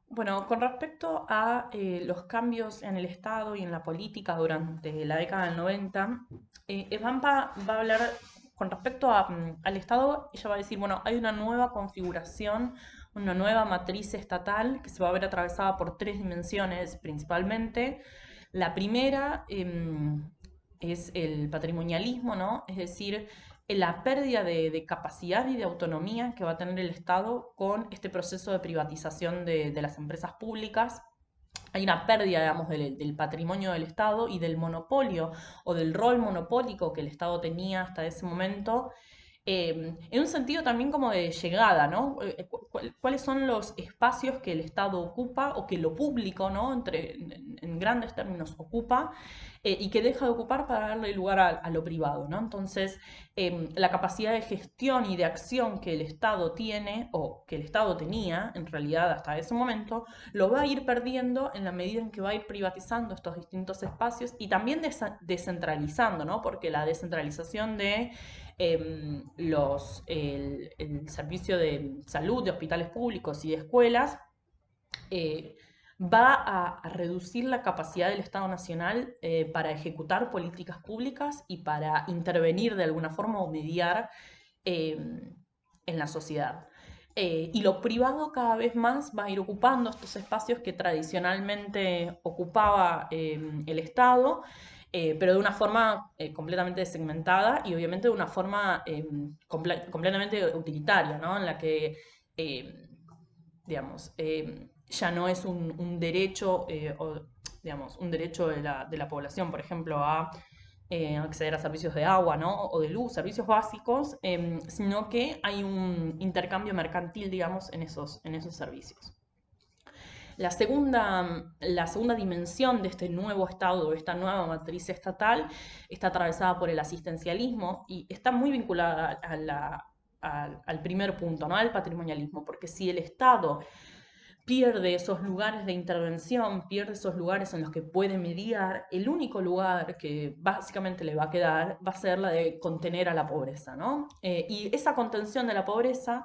Bueno, con respecto a los cambios en el Estado y en la política durante la década del 90, Evampa va a hablar con respecto al Estado. Ella va a decir, bueno, hay una nueva configuración, una nueva matriz estatal que se va a ver atravesada por tres dimensiones principalmente. La primera es el patrimonialismo, ¿no? Es decir, la pérdida de capacidad y de autonomía que va a tener el Estado con este proceso de privatización de las empresas públicas. Hay una pérdida, digamos, del patrimonio del Estado y del monopolio o del rol monopólico que el Estado tenía hasta ese momento, en un sentido también como de llegada, ¿no? ¿Cuáles son los espacios que el Estado ocupa o que lo público, ¿no? En grandes términos ocupa, y que deja de ocupar para darle lugar a lo privado, ¿no? Entonces, la capacidad de gestión y de acción que el Estado tiene o que el Estado tenía en realidad hasta ese momento, lo va a ir perdiendo en la medida en que va a ir privatizando estos distintos espacios y también descentralizando, ¿no? Porque la descentralización de el servicio de salud, de hospitales públicos y de escuelas, eh, va a reducir la capacidad del Estado Nacional para ejecutar políticas públicas y para intervenir de alguna forma o mediar eh, en la sociedad. Y lo privado cada vez más va a ir ocupando estos espacios que tradicionalmente ocupaba el Estado, pero de una forma completamente segmentada y obviamente de una forma completamente utilitaria, ¿no? En la que, eh, digamos, ya no es un derecho, digamos, un derecho de la población, por ejemplo, a acceder a servicios de agua, ¿no? O de luz, servicios básicos, sino que hay un intercambio mercantil, digamos, en esos servicios. La segunda dimensión de este nuevo Estado, de esta nueva matriz estatal, está atravesada por el asistencialismo y está muy vinculada al primer punto, ¿no? Al patrimonialismo, porque si el Estado pierde esos lugares de intervención, pierde esos lugares en los que puede mediar, el único lugar que básicamente le va a quedar va a ser la de contener a la pobreza, ¿no? Y esa contención de la pobreza,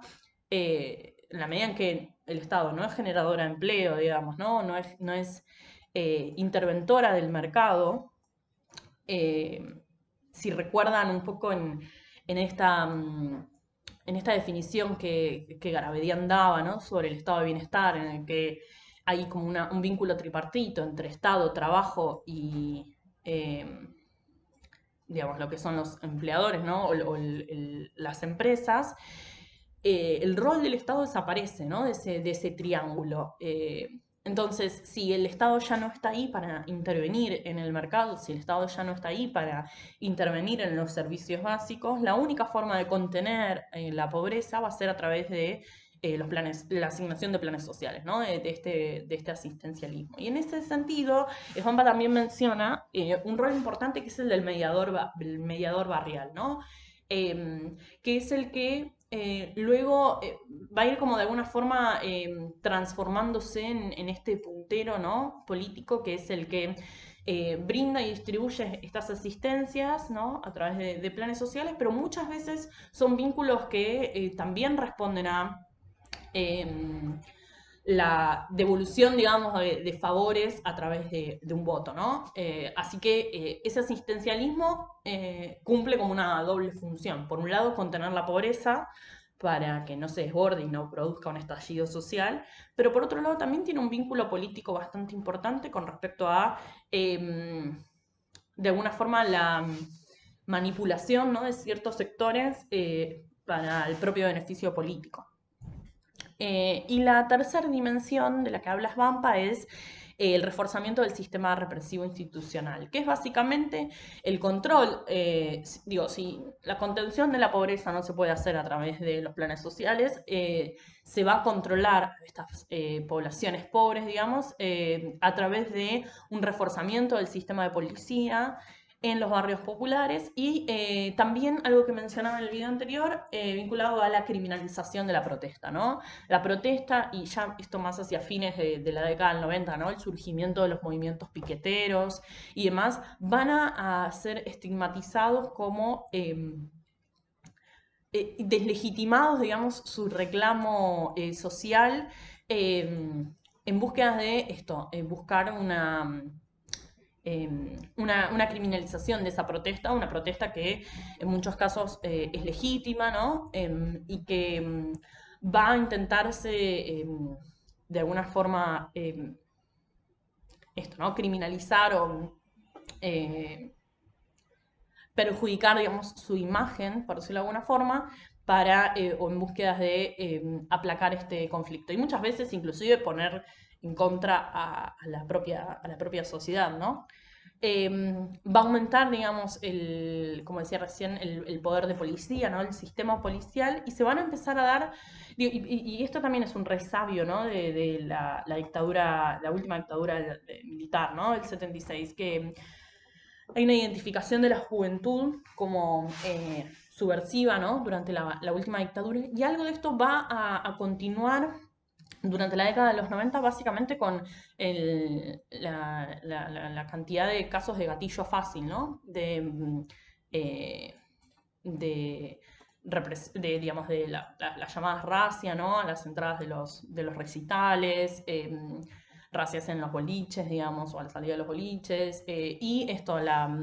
en la medida en que el Estado no es generadora de empleo, digamos, no es interventora del mercado, eh, si recuerdan un poco en esta, en esta definición que Garabedian daba, ¿no? Sobre el estado de bienestar, en el que hay como un vínculo tripartito entre Estado, trabajo y, eh, digamos, lo que son los empleadores, ¿no? Las empresas, el rol del Estado desaparece, ¿no? De ese triángulo. Entonces, si el Estado ya no está ahí para intervenir en el mercado, si el Estado ya no está ahí para intervenir en los servicios básicos, la única forma de contener la pobreza va a ser a través de los planes, la asignación de planes sociales, ¿no? De este asistencialismo. Y en ese sentido, Juanpa también menciona un rol importante que es el mediador barrial, ¿no? Que es el que luego va a ir como de alguna forma transformándose en este puntero, ¿no? Político, que es el que brinda y distribuye estas asistencias, ¿no? A través de planes sociales, pero muchas veces son vínculos que también responden a eh, la devolución, digamos, de favores a través de un voto, ¿no? Así que ese asistencialismo cumple como una doble función. Por un lado, contener la pobreza para que no se desborde y no produzca un estallido social, pero por otro lado también tiene un vínculo político bastante importante con respecto a, de alguna forma, la manipulación, ¿no? De ciertos sectores para el propio beneficio político. Y la tercera dimensión de la que hablas, Vampa, es el reforzamiento del sistema represivo institucional, que es básicamente el control, digo, si la contención de la pobreza no se puede hacer a través de los planes sociales, se va a controlar estas poblaciones pobres, digamos, a través de un reforzamiento del sistema de policía, en los barrios populares y también algo que mencionaba en el video anterior, vinculado a la criminalización de la protesta, ¿no? La protesta, y ya esto más hacia fines de la década del 90, ¿no? El surgimiento de los movimientos piqueteros y demás, van a ser estigmatizados como deslegitimados, digamos, su reclamo social, en búsqueda de esto, buscar una criminalización de esa protesta, una protesta que en muchos casos es legítima, ¿no? Y que va a intentarse de alguna forma esto, ¿no? Criminalizar o eh, perjudicar, digamos, su imagen, por decirlo de alguna forma, para, o en búsquedas de aplacar este conflicto. Y muchas veces inclusive poner en contra a la propia sociedad, ¿no? Va a aumentar, digamos, como decía recién, el poder de policía, ¿no? El sistema policial, y se van a empezar a dar, y esto también es un resabio, ¿no? De la dictadura, la última dictadura militar, ¿no? El 76, que hay una identificación de la juventud como subversiva, ¿no? Durante la última dictadura, y algo de esto va a continuar durante la década de los 90, básicamente con la cantidad de casos de gatillo fácil, ¿no? Eh, de, digamos, de las llamadas racia, ¿no? A las entradas de los recitales, racias en los boliches, digamos, o a la salida de los boliches, y esto, digamos,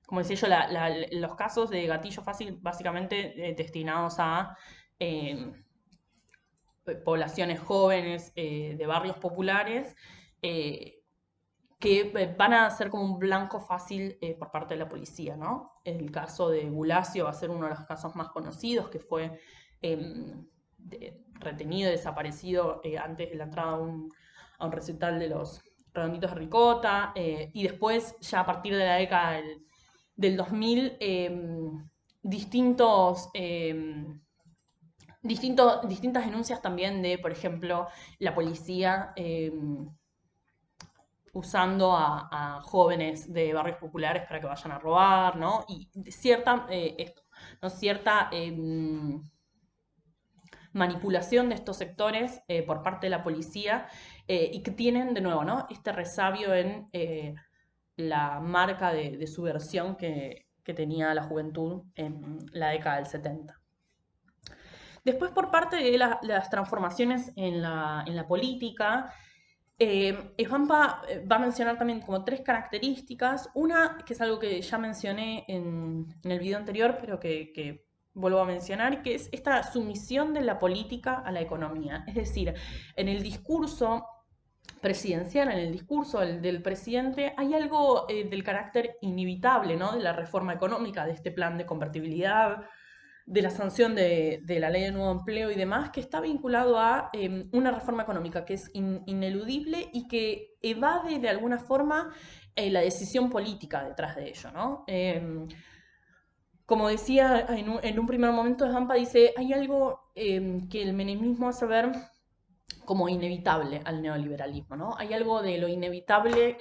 como decía yo, los casos de gatillo fácil básicamente destinados a eh, poblaciones jóvenes de barrios populares eh, que van a ser como un blanco fácil por parte de la policía, ¿no? El caso de Bulacio va a ser uno de los casos más conocidos, que fue retenido, desaparecido antes de la entrada a un recital de los Redonditos de Ricota, y después, ya a partir de la década del 2000, distintos... distintas denuncias también de, por ejemplo, la policía usando a jóvenes de barrios populares para que vayan a robar, ¿no? Y cierta, ¿no? Cierta manipulación de estos sectores por parte de la policía y que tienen, de nuevo, ¿no? Este resabio en la marca de subversión que tenía la juventud en la década del 70. Después, por parte de las transformaciones en la política, Svampa va a mencionar también como tres características. Una, que es algo que ya mencioné en el video anterior, pero que vuelvo a mencionar, que es esta sumisión de la política a la economía. Es decir, en el discurso presidencial, en el discurso del presidente, hay algo del carácter inevitable, ¿no? De la reforma económica, de este plan de convertibilidad, de la sanción de la ley de nuevo empleo y demás, que está vinculado a una reforma económica que es ineludible y que evade de alguna forma la decisión política detrás de ello, ¿no? Como decía en un primer momento, Hampa dice, hay algo que el menemismo hace ver como inevitable al neoliberalismo, ¿no? Hay algo de lo inevitable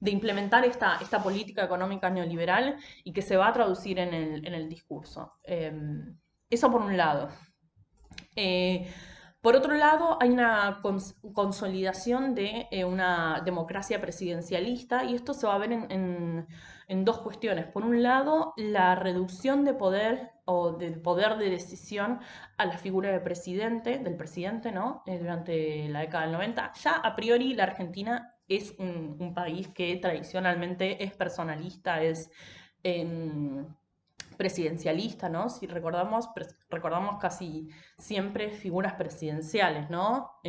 de implementar esta política económica neoliberal y que se va a traducir en el discurso. Eso por un lado. Eh, por otro lado, hay una consolidación de una democracia presidencialista y esto se va a ver en dos cuestiones. Por un lado, la reducción de poder o del poder de decisión a la figura del presidente, ¿no? Durante la década del 90. Ya a priori la Argentina es un país que tradicionalmente es personalista, es presidencialista, ¿no? Si recordamos, recordamos casi siempre figuras presidenciales, ¿no?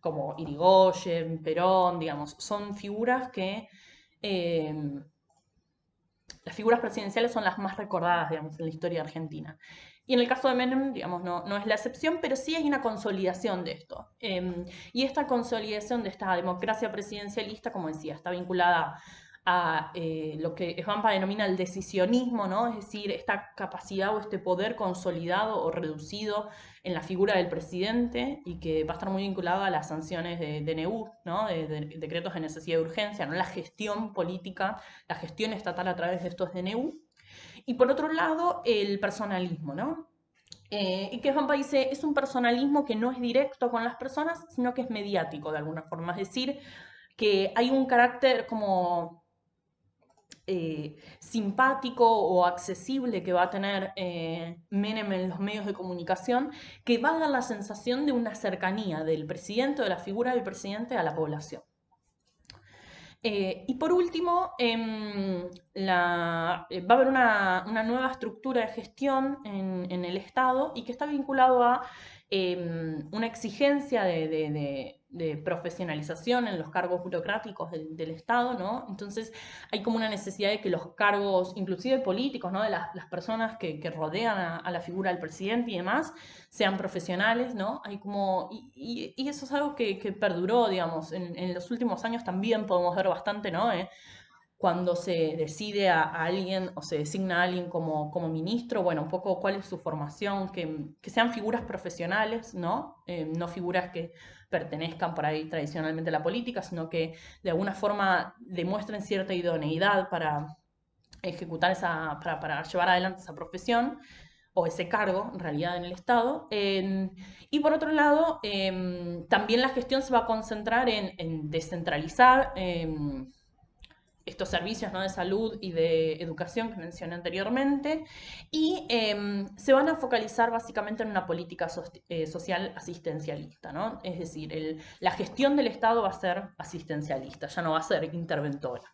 Como Irigoyen, Perón, digamos, son figuras que eh, las figuras presidenciales son las más recordadas, digamos, en la historia argentina. Y en el caso de Menem, digamos, no es la excepción, pero sí hay una consolidación de esto. Y esta consolidación de esta democracia presidencialista, como decía, está vinculada a lo que Svampa denomina el decisionismo, ¿no? Es decir, esta capacidad o este poder consolidado o reducido en la figura del presidente y que va a estar muy vinculado a las sanciones de DNU, ¿no? De decretos de necesidad de urgencia, ¿no? La gestión política, la gestión estatal a través de estos DNU. Y por otro lado, el personalismo, ¿no? Y que Svampa dice, es un personalismo que no es directo con las personas, sino que es mediático de alguna forma. Es decir, que hay un carácter como simpático o accesible que va a tener Menem en los medios de comunicación, que va a dar la sensación de una cercanía del presidente o de la figura del presidente a la población. Y por último, va a haber una nueva estructura de gestión en el Estado y que está vinculado a una exigencia de profesionalización en los cargos burocráticos del Estado, ¿no? Entonces hay como una necesidad de que los cargos, inclusive políticos, ¿no? De las personas que rodean a la figura del presidente y demás, sean profesionales, ¿no? Hay como, y eso es algo que perduró, digamos, en los últimos años también podemos ver bastante, ¿no? Cuando se decide a alguien o se designa a alguien como ministro, bueno, un poco cuál es su formación, que sean figuras profesionales, ¿no? No figuras que pertenezcan por ahí tradicionalmente a la política, sino que de alguna forma demuestren cierta idoneidad para ejecutar para llevar adelante esa profesión o ese cargo, en realidad, en el Estado. Y por otro lado, también la gestión se va a concentrar en descentralizar estos servicios, ¿no? De salud y de educación que mencioné anteriormente, y se van a focalizar básicamente en una política social asistencialista, ¿no? Es decir, la gestión del Estado va a ser asistencialista, ya no va a ser interventora.